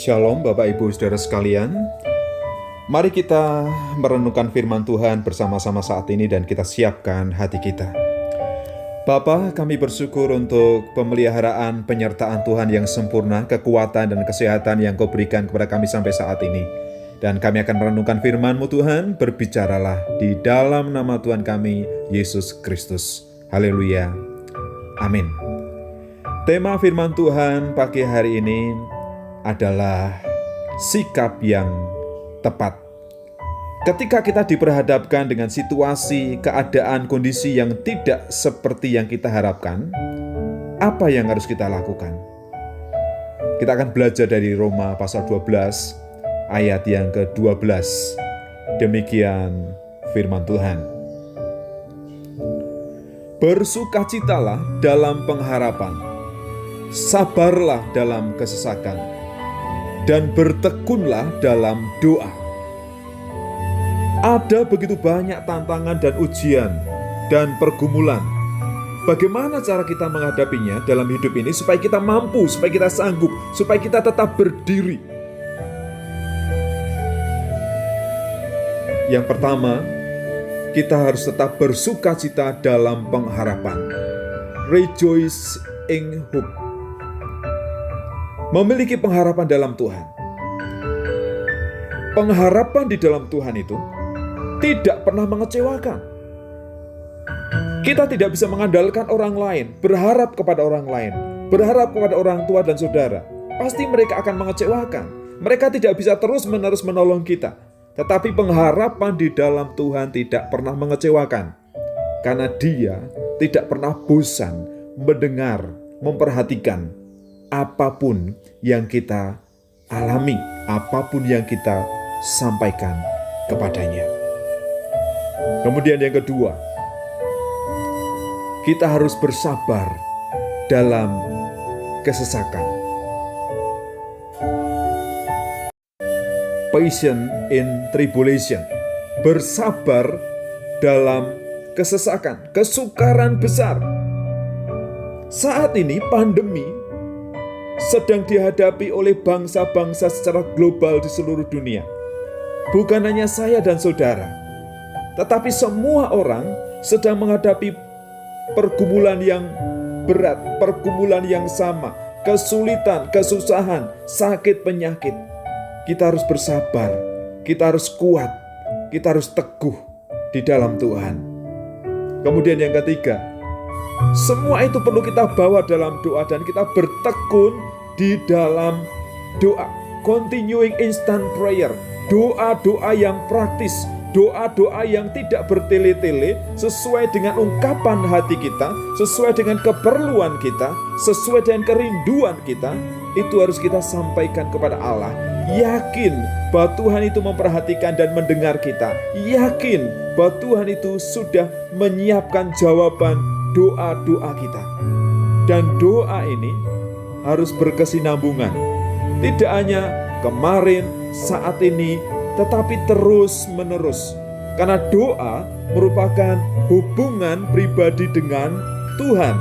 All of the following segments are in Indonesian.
Shalom Bapak Ibu Saudara sekalian. Mari kita merenungkan firman Tuhan bersama-sama saat ini dan kita siapkan hati kita. Bapa, kami bersyukur untuk pemeliharaan penyertaan Tuhan yang sempurna, kekuatan dan kesehatan yang Kau berikan kepada kami sampai saat ini. Dan kami akan merenungkan firman-Mu Tuhan, berbicaralah di dalam nama Tuhan kami, Yesus Kristus. Haleluya. Amin. Tema firman Tuhan pagi hari ini adalah sikap yang tepat. Ketika kita diperhadapkan dengan situasi, keadaan, kondisi yang tidak seperti yang kita harapkan, apa yang harus kita lakukan? Kita akan belajar dari Roma pasal 12 ayat yang ke-12. Demikian firman Tuhan. Bersukacitalah dalam pengharapan, sabarlah dalam kesesakan, dan bertekunlah dalam doa. Ada begitu banyak tantangan dan ujian dan pergumulan. Bagaimana cara kita menghadapinya dalam hidup ini supaya kita mampu, supaya kita sanggup, supaya kita tetap berdiri? Yang pertama, kita harus tetap bersukacita dalam pengharapan. Rejoice in hope. Memiliki pengharapan dalam Tuhan. Pengharapan di dalam Tuhan itu tidak pernah mengecewakan. Kita tidak bisa mengandalkan orang lain, berharap kepada orang lain, berharap kepada orang tua dan saudara. Pasti mereka akan mengecewakan. Mereka tidak bisa terus-menerus menolong kita. Tetapi pengharapan di dalam Tuhan tidak pernah mengecewakan. Karena Dia tidak pernah bosan mendengar, memperhatikan apapun yang kita alami, apapun yang kita sampaikan kepadanya. Kemudian yang kedua, kita harus bersabar dalam kesesakan. Patient in tribulation. Bersabar dalam kesesakan, kesukaran besar. Saat ini pandemi sedang dihadapi oleh bangsa-bangsa secara global di seluruh dunia. Bukan hanya saya dan saudara, tetapi semua orang sedang menghadapi pergumulan yang berat, pergumulan yang sama, kesulitan, kesusahan, sakit, penyakit. Kita harus bersabar, kita harus kuat, kita harus teguh di dalam Tuhan. Kemudian yang ketiga, semua itu perlu kita bawa dalam doa dan kita bertekun di dalam doa. Continuing instant prayer, doa-doa yang praktis, doa-doa yang tidak bertele-tele, sesuai dengan ungkapan hati kita, sesuai dengan keperluan kita, sesuai dengan kerinduan kita, itu harus kita sampaikan kepada Allah. Yakin bahwa Tuhan itu memperhatikan dan mendengar kita. Yakin bahwa Tuhan itu sudah menyiapkan jawaban doa-doa kita. Dan doa ini harus berkesinambungan. Tidak hanya kemarin, saat ini, tetapi terus-menerus. Karena doa merupakan hubungan pribadi dengan Tuhan.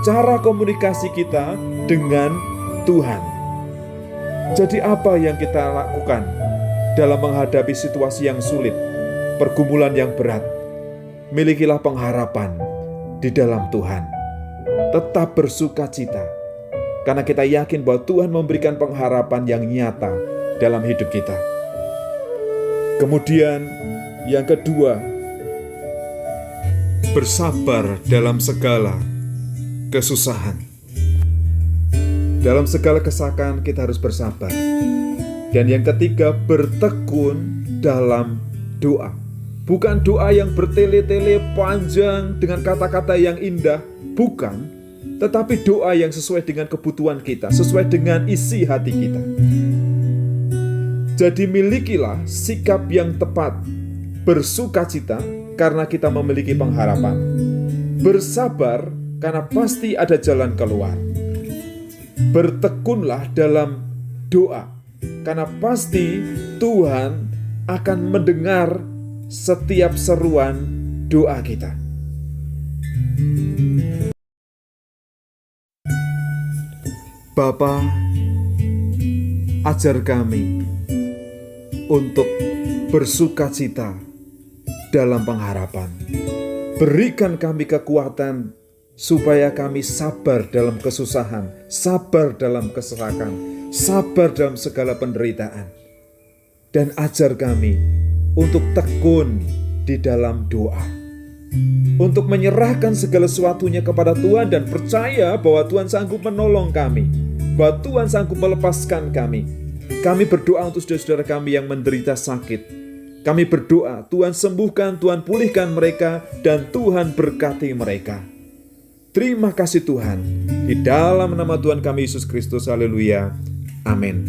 Cara komunikasi kita dengan Tuhan. Jadi apa yang kita lakukan dalam menghadapi situasi yang sulit, pergumulan yang berat? Milikilah pengharapan di dalam Tuhan. Tetap bersukacita, karena kita yakin bahwa Tuhan memberikan pengharapan yang nyata dalam hidup kita. Kemudian yang kedua, bersabar dalam segala kesusahan. Dalam segala kesakan kita harus bersabar. Dan yang ketiga, bertekun dalam doa. Bukan doa yang bertele-tele panjang dengan kata-kata yang indah, bukan. Tetapi doa yang sesuai dengan kebutuhan kita, sesuai dengan isi hati kita. Jadi milikilah sikap yang tepat, bersukacita karena kita memiliki pengharapan. Bersabar karena pasti ada jalan keluar. Bertekunlah dalam doa, karena pasti Tuhan akan mendengar setiap seruan doa kita. Bapa, Ajar kami untuk bersukacita dalam pengharapan. Berikan kami kekuatan supaya kami sabar dalam kesusahan, sabar dalam kesesakan, sabar dalam segala penderitaan. Dan ajar kami untuk tekun di dalam doa, untuk menyerahkan segala sesuatunya kepada Tuhan dan percaya bahwa Tuhan sanggup menolong kami, bahwa Tuhan sanggup melepaskan kami. Kami berdoa untuk saudara-saudara kami yang menderita sakit. Kami berdoa, Tuhan sembuhkan, Tuhan pulihkan mereka, dan Tuhan berkati mereka. Terima kasih Tuhan. Di dalam nama Tuhan kami Yesus Kristus, haleluya. Amin.